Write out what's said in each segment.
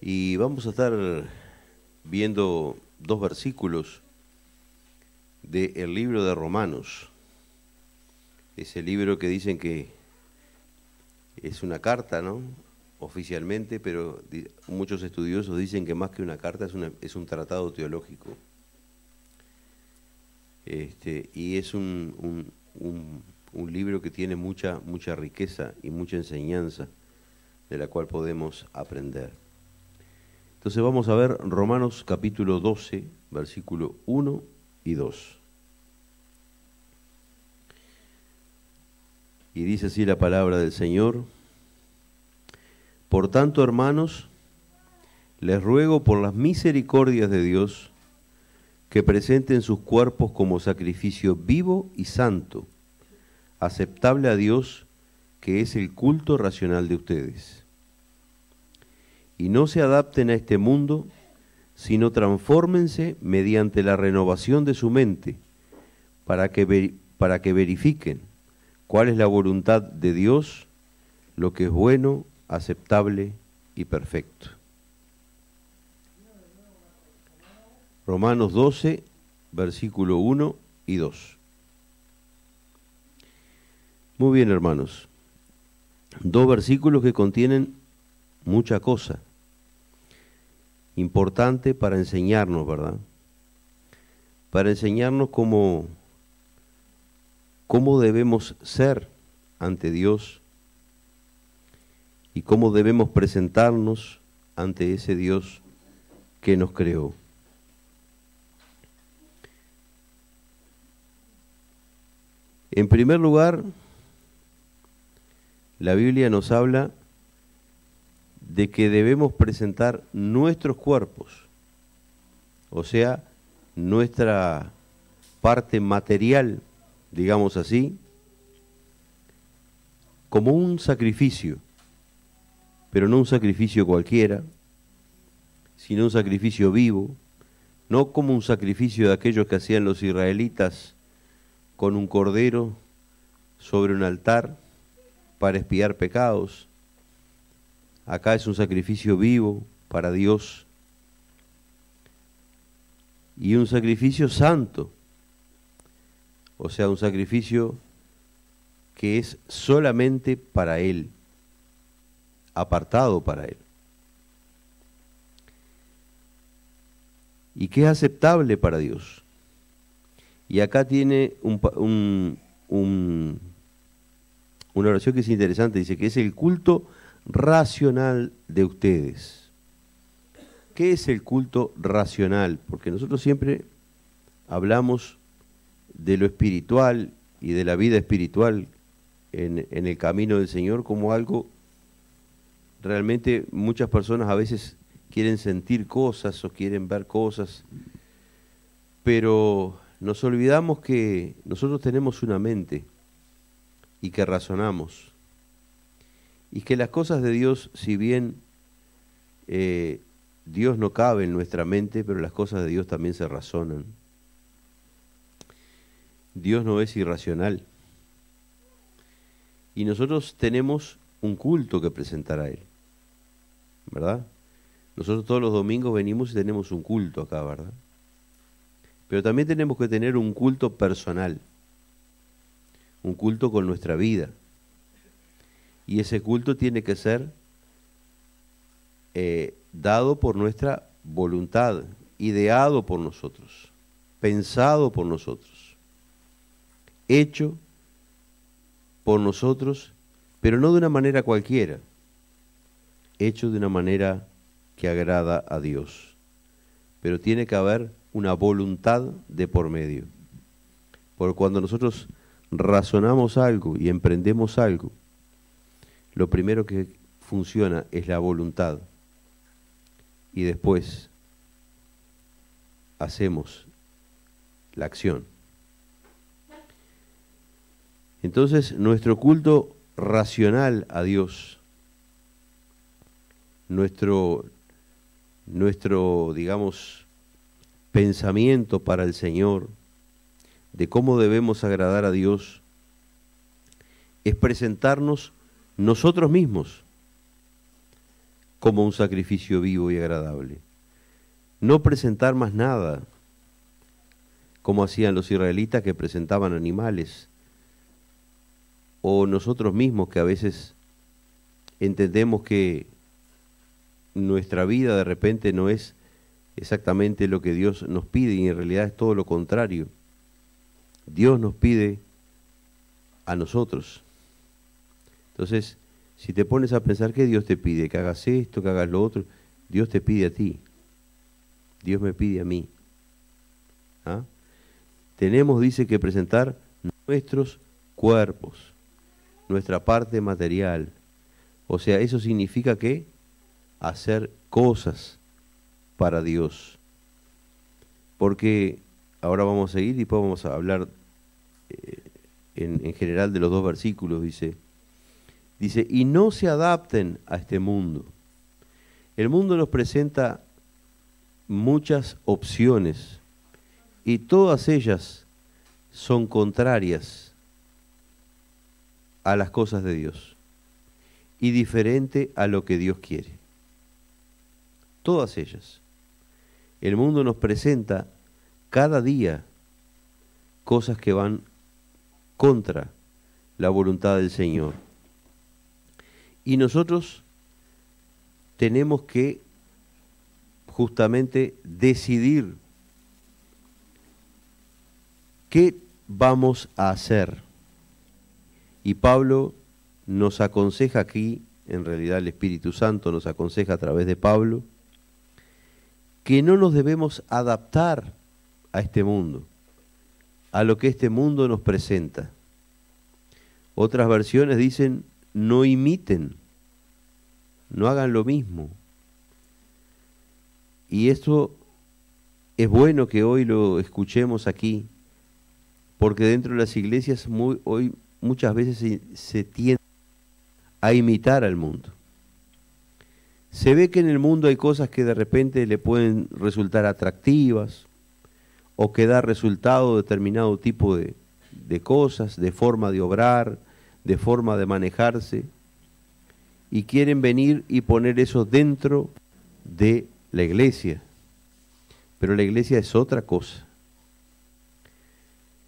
Y vamos a estar viendo dos versículos del libro de Romanos. Ese libro que dicen que es una carta, ¿no? Oficialmente, pero muchos estudiosos dicen que más que una carta es un tratado teológico. Y es un libro que tiene mucha riqueza y mucha enseñanza de la cual podemos aprender. Entonces vamos a ver Romanos capítulo 12, versículo 1 y 2. Y dice así la palabra del Señor: Por tanto, hermanos, les ruego por las misericordias de Dios que presenten sus cuerpos como sacrificio vivo y santo, aceptable a Dios, que es el culto racional de ustedes. Y no se adapten a este mundo, sino transfórmense mediante la renovación de su mente, para que verifiquen cuál es la voluntad de Dios, lo que es bueno, aceptable y perfecto. Romanos 12, versículo 1 y 2. Muy bien, hermanos. Dos versículos que contienen mucha cosa importante para enseñarnos, ¿verdad? Para enseñarnos cómo debemos ser ante Dios y cómo debemos presentarnos ante ese Dios que nos creó. En primer lugar, la Biblia nos habla de que debemos presentar nuestros cuerpos, o sea, nuestra parte material, digamos así, como un sacrificio, pero no un sacrificio cualquiera, sino un sacrificio vivo, no como un sacrificio de aquellos que hacían los israelitas con un cordero sobre un altar para expiar pecados. Acá es un sacrificio vivo para Dios y un sacrificio santo, o sea, un sacrificio que es solamente para Él, apartado para Él, y que es aceptable para Dios. Y acá tiene una oración que es interesante, dice que es el culto racional de ustedes. ¿Qué es el culto racional? Porque nosotros siempre hablamos de lo espiritual y de la vida espiritual en el camino del Señor como algo, realmente muchas personas a veces quieren sentir cosas o quieren ver cosas, pero nos olvidamos que nosotros tenemos una mente y que razonamos. Y que las cosas de Dios, si bien Dios no cabe en nuestra mente, pero las cosas de Dios también se razonan. Dios no es irracional. Y nosotros tenemos un culto que presentar a Él, ¿verdad? Nosotros todos los domingos venimos y tenemos un culto acá, ¿verdad? Pero también tenemos que tener un culto personal, un culto con nuestra vida. Y ese culto tiene que ser dado por nuestra voluntad, ideado por nosotros, pensado por nosotros, hecho por nosotros, pero no de una manera cualquiera, hecho de una manera que agrada a Dios. Pero tiene que haber una voluntad de por medio. Porque cuando nosotros razonamos algo y emprendemos algo, lo primero que funciona es la voluntad y después hacemos la acción. Entonces, nuestro culto racional a Dios, nuestro digamos, pensamiento para el Señor, de cómo debemos agradar a Dios, es presentarnos nosotros mismos como un sacrificio vivo y agradable. No presentar más nada, como hacían los israelitas que presentaban animales, o nosotros mismos que a veces entendemos que nuestra vida de repente no es exactamente lo que Dios nos pide y en realidad es todo lo contrario. Dios nos pide a nosotros. Entonces, si te pones a pensar que Dios te pide, que hagas esto, que hagas lo otro, Dios te pide a ti. Dios me pide a mí. ¿Ah? Tenemos, dice, que presentar nuestros cuerpos, nuestra parte material. O sea, eso significa que hacer cosas para Dios. Porque ahora vamos a seguir y después vamos a hablar en general de los dos versículos, dice, y no se adapten a este mundo. El mundo nos presenta muchas opciones y todas ellas son contrarias a las cosas de Dios y diferente a lo que Dios quiere. Todas ellas. El mundo nos presenta cada día cosas que van contra la voluntad del Señor. Y nosotros tenemos que justamente decidir qué vamos a hacer. Y Pablo nos aconseja aquí, en realidad el Espíritu Santo nos aconseja a través de Pablo, que no nos debemos adaptar a este mundo, a lo que este mundo nos presenta. Otras versiones dicen, no imiten, no hagan lo mismo. Y esto es bueno que hoy lo escuchemos aquí, porque dentro de las iglesias hoy muchas veces se tiende a imitar al mundo. Se ve que en el mundo hay cosas que de repente le pueden resultar atractivas o que da resultado determinado tipo de cosas, de forma de obrar, de forma de manejarse, y quieren venir y poner eso dentro de la iglesia. Pero la iglesia es otra cosa.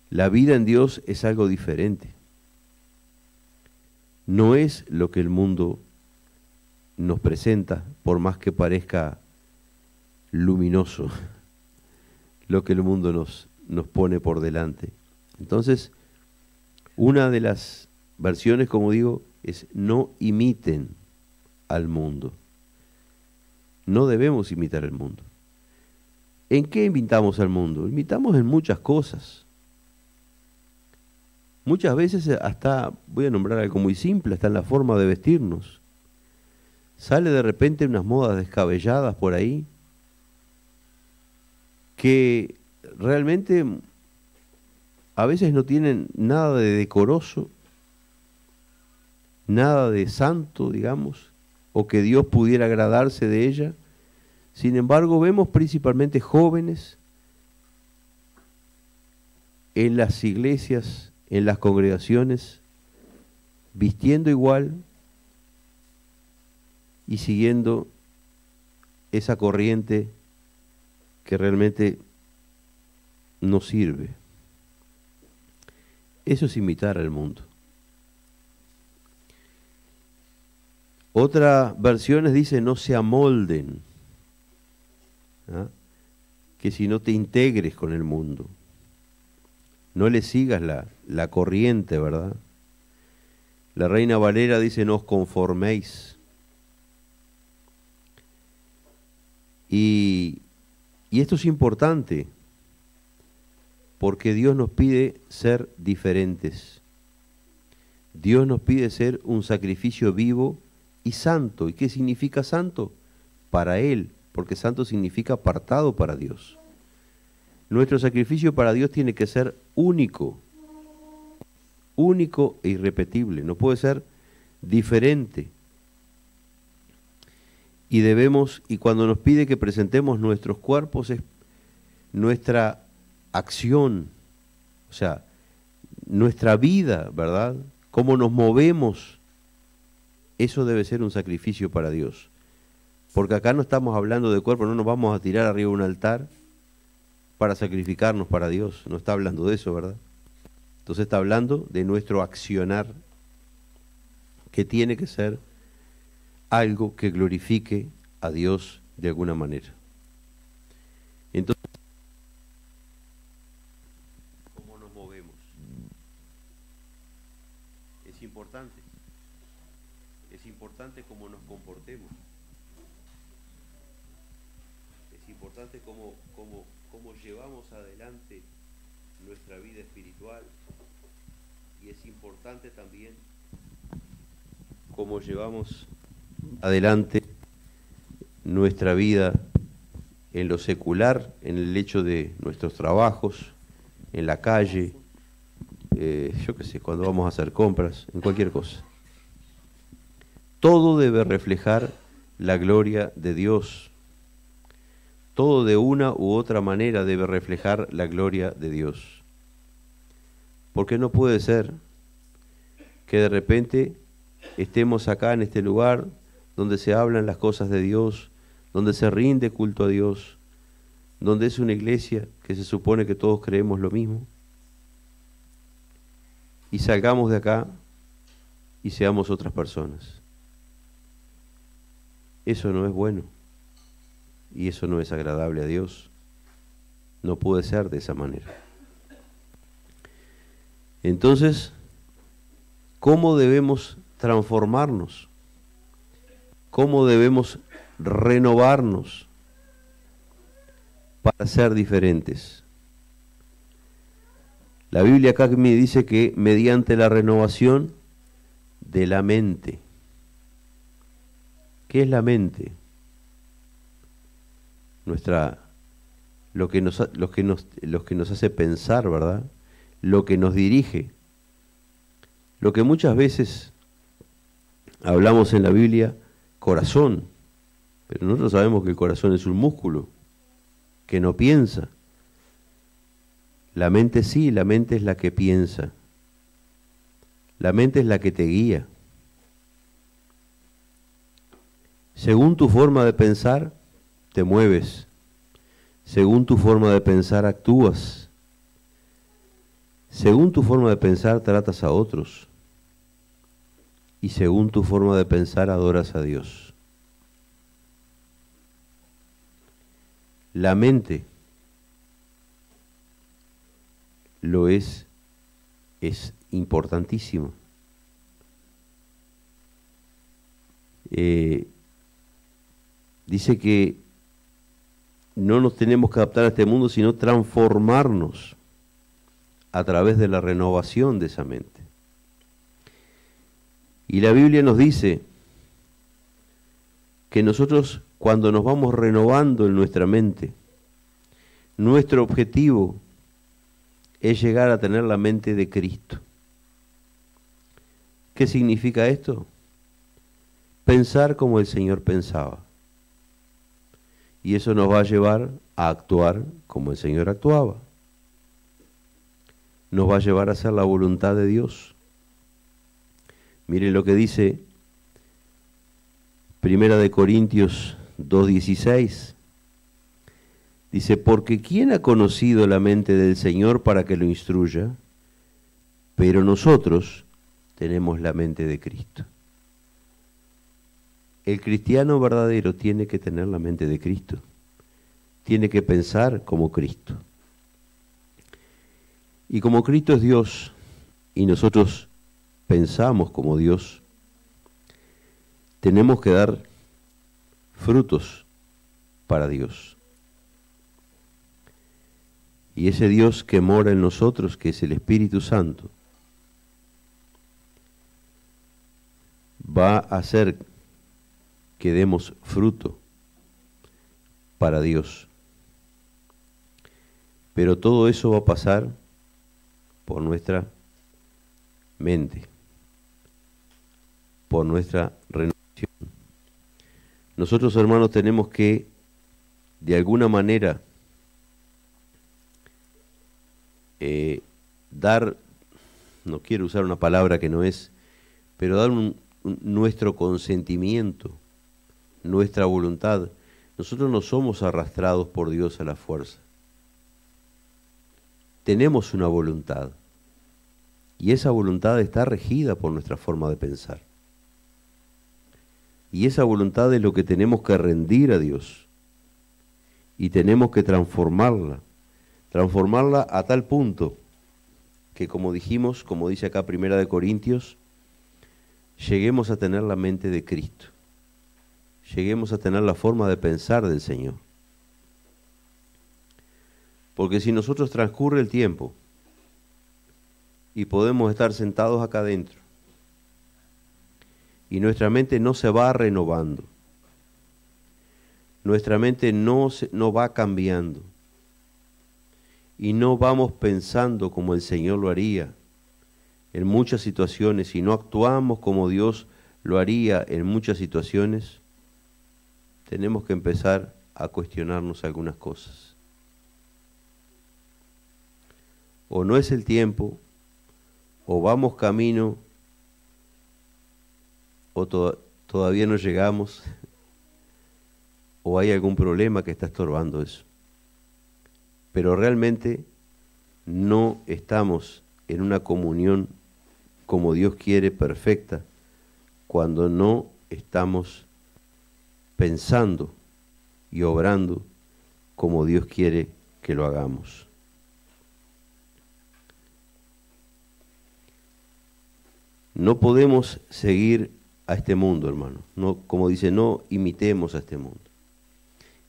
La vida en Dios es algo diferente. No es lo que el mundo nos presenta, por más que parezca luminoso, lo que el mundo nos pone por delante. Entonces, una de las versiones, como digo, es no imiten al mundo. No debemos imitar al mundo. ¿En qué imitamos al mundo? Imitamos en muchas cosas. Muchas veces hasta, voy a nombrar algo muy simple, hasta en la forma de vestirnos. Sale de repente unas modas descabelladas por ahí que realmente a veces no tienen nada de decoroso, nada de santo, digamos, o que Dios pudiera agradarse de ella. Sin embargo, vemos principalmente jóvenes en las iglesias, en las congregaciones, vistiendo igual y siguiendo esa corriente que realmente no sirve. Eso es imitar al mundo. Otras versiones dice no se amolden, ¿ah? Que si no te integres con el mundo, no le sigas la corriente, ¿verdad? La Reina Valera dice no os conforméis. Y esto es importante, porque Dios nos pide ser diferentes. Dios nos pide ser un sacrificio vivo y santo. ¿Y qué significa santo? Para Él, porque santo significa apartado para Dios. Nuestro sacrificio para Dios tiene que ser único, único e irrepetible, no puede ser diferente. Y debemos, y cuando nos pide que presentemos nuestros cuerpos, es nuestra acción, o sea, nuestra vida, ¿verdad? Cómo nos movemos, eso debe ser un sacrificio para Dios. Porque acá no estamos hablando de cuerpo, no nos vamos a tirar arriba de un altar para sacrificarnos para Dios. No está hablando de eso, ¿verdad? Entonces está hablando de nuestro accionar, que tiene que ser algo que glorifique a Dios de alguna manera. Entonces, ¿cómo nos movemos? Es importante. Es importante cómo nos comportemos. Es importante cómo llevamos adelante nuestra vida espiritual. Y es importante también cómo llevamos adelante nuestra vida en lo secular, en el hecho de nuestros trabajos, en la calle, yo qué sé, cuando vamos a hacer compras, en cualquier cosa. Todo debe reflejar la gloria de Dios. Todo de una u otra manera debe reflejar la gloria de Dios. Porque no puede ser que de repente estemos acá en este lugar donde se hablan las cosas de Dios, donde se rinde culto a Dios, donde es una iglesia que se supone que todos creemos lo mismo, y salgamos de acá y seamos otras personas. Eso no es bueno y eso no es agradable a Dios. No puede ser de esa manera. Entonces, ¿cómo debemos transformarnos? ¿Cómo debemos renovarnos para ser diferentes? La Biblia acá me dice que mediante la renovación de la mente. ¿Qué es la mente? Lo que nos hace pensar, ¿verdad? Lo que nos dirige. Lo que muchas veces hablamos en la Biblia, corazón. Pero nosotros sabemos que el corazón es un músculo que no piensa. La mente sí, la mente es la que piensa. La mente es la que te guía. Según tu forma de pensar, te mueves. Según tu forma de pensar, actúas. Según tu forma de pensar, tratas a otros. Y según tu forma de pensar, adoras a Dios. La mente lo es importantísimo. Dice que no nos tenemos que adaptar a este mundo, sino transformarnos a través de la renovación de esa mente. Y la Biblia nos dice que nosotros, cuando nos vamos renovando en nuestra mente, nuestro objetivo es llegar a tener la mente de Cristo. ¿Qué significa esto? Pensar como el Señor pensaba. Y eso nos va a llevar a actuar como el Señor actuaba. Nos va a llevar a hacer la voluntad de Dios. Miren lo que dice 1 Corintios 2:16. Dice, porque ¿quién ha conocido la mente del Señor para que lo instruya? Pero nosotros tenemos la mente de Cristo. El cristiano verdadero tiene que tener la mente de Cristo. Tiene que pensar como Cristo. Y como Cristo es Dios y nosotros pensamos como Dios, tenemos que dar frutos para Dios. Y ese Dios que mora en nosotros, que es el Espíritu Santo, va a hacer que demos fruto para Dios. Pero todo eso va a pasar por nuestra mente, por nuestra renovación. Nosotros, hermanos, tenemos que, de alguna manera, dar, no quiero usar una palabra que no es, pero dar nuestro consentimiento nuestra voluntad. Nosotros no somos arrastrados por Dios a la fuerza. Tenemos una voluntad. Y esa voluntad está regida por nuestra forma de pensar. Y esa voluntad es lo que tenemos que rendir a Dios. Y tenemos que transformarla. Transformarla a tal punto que, como dijimos, como dice acá 1 Corintios, lleguemos a tener la mente de Cristo. Lleguemos a tener la forma de pensar del Señor. Porque si nosotros transcurre el tiempo y podemos estar sentados acá adentro y nuestra mente no se va renovando, nuestra mente no va cambiando y no vamos pensando como el Señor lo haría en muchas situaciones y no actuamos como Dios lo haría en muchas situaciones, tenemos que empezar a cuestionarnos algunas cosas. O no es el tiempo, o vamos camino, o todavía no llegamos, o hay algún problema que está estorbando eso. Pero realmente no estamos en una comunión como Dios quiere, perfecta, cuando no estamos pensando y obrando como Dios quiere que lo hagamos. No podemos seguir a este mundo, hermano. No, como dice, no imitemos a este mundo.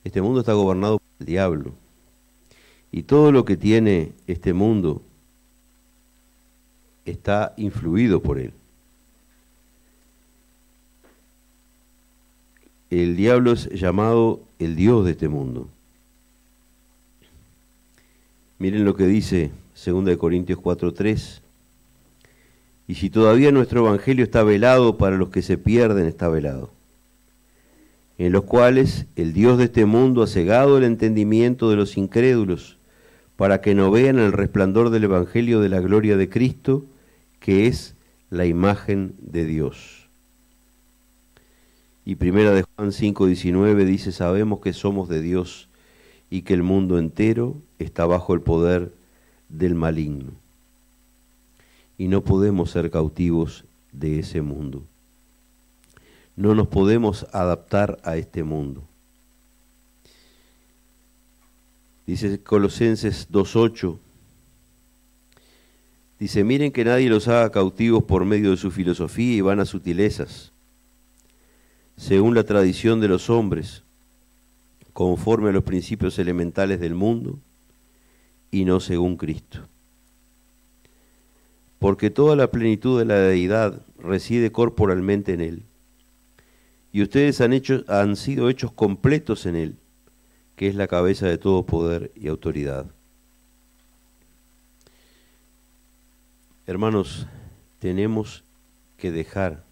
Este mundo está gobernado por el diablo. Y todo lo que tiene este mundo está influido por él. El diablo es llamado el Dios de este mundo. Miren lo que dice 2 Corintios 4:3. Y si todavía nuestro evangelio está velado, para los que se pierden está velado, en los cuales el Dios de este mundo ha cegado el entendimiento de los incrédulos, para que no vean el resplandor del evangelio de la gloria de Cristo, que es la imagen de Dios. Y 1 Juan 5:19 dice, sabemos que somos de Dios y que el mundo entero está bajo el poder del maligno. Y no podemos ser cautivos de ese mundo. No nos podemos adaptar a este mundo. Dice Colosenses 2:8, dice, miren que nadie los haga cautivos por medio de su filosofía y vanas sutilezas, según la tradición de los hombres, conforme a los principios elementales del mundo, y no según Cristo. Porque toda la plenitud de la deidad reside corporalmente en Él, y ustedes han sido hechos completos en Él, que es la cabeza de todo poder y autoridad. Hermanos, tenemos que dejar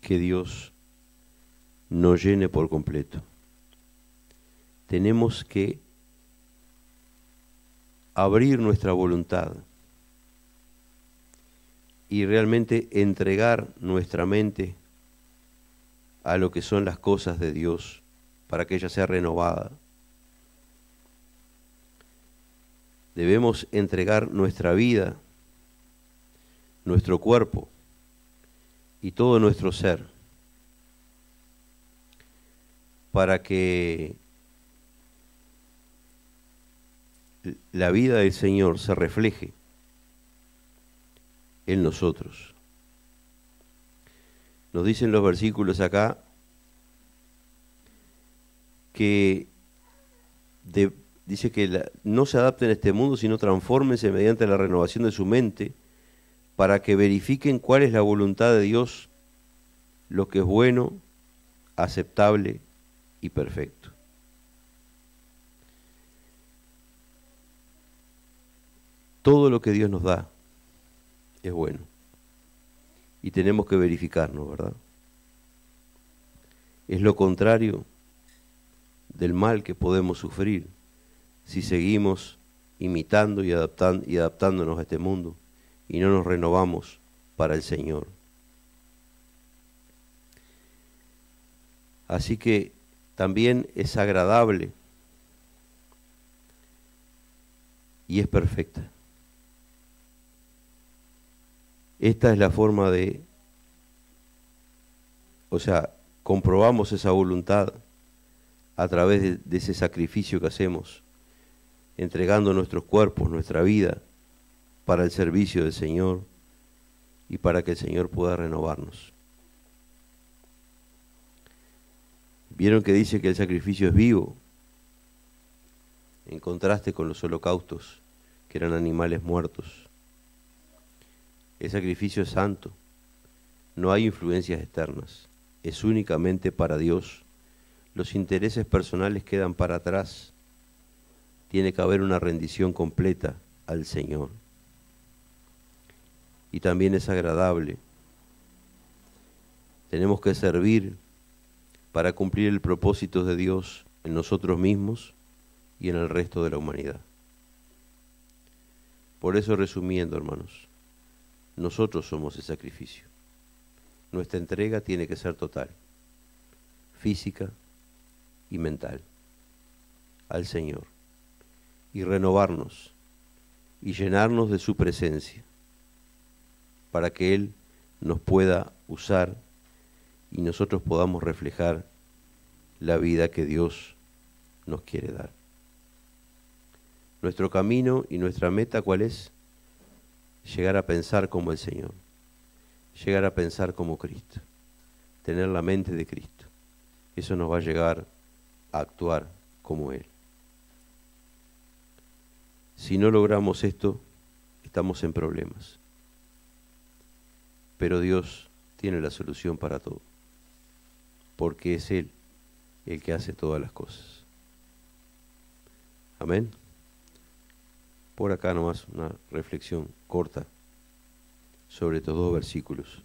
que Dios nos llene por completo. Tenemos que abrir nuestra voluntad y realmente entregar nuestra mente a lo que son las cosas de Dios, para que ella sea renovada. Debemos entregar nuestra vida, nuestro cuerpo y todo nuestro ser, para que la vida del Señor se refleje en nosotros. Nos dicen los versículos acá que dice que no se adapten a este mundo, sino transfórmense mediante la renovación de su mente, para que verifiquen cuál es la voluntad de Dios, lo que es bueno, aceptable y perfecto. Todo lo que Dios nos da es bueno. Y tenemos que verificarnos, ¿verdad? Es lo contrario del mal que podemos sufrir si seguimos imitando y adaptándonos a este mundo y no nos renovamos para el Señor. Así que también es agradable y es perfecta. Esta es la forma comprobamos esa voluntad a través de ese sacrificio que hacemos, entregando nuestros cuerpos, nuestra vida, para el servicio del Señor y para que el Señor pueda renovarnos. Vieron que dice que el sacrificio es vivo, en contraste con los holocaustos, que eran animales muertos. El sacrificio es santo, no hay influencias externas, es únicamente para Dios. Los intereses personales quedan para atrás. Tiene que haber una rendición completa al Señor. Y también es agradable. Tenemos que servir para cumplir el propósito de Dios en nosotros mismos y en el resto de la humanidad. Por eso, resumiendo, hermanos, nosotros somos el sacrificio. Nuestra entrega tiene que ser total, física y mental, al Señor, y renovarnos y llenarnos de su presencia para que Él nos pueda usar y nosotros podamos reflejar la vida que Dios nos quiere dar. Nuestro camino y nuestra meta, ¿cuál es? Llegar a pensar como el Señor, llegar a pensar como Cristo, tener la mente de Cristo. Eso nos va a llegar a actuar como Él. Si no logramos esto, estamos en problemas. Pero Dios tiene la solución para todo, porque es Él el que hace todas las cosas. Amén. Por acá nomás una reflexión corta sobre estos dos versículos.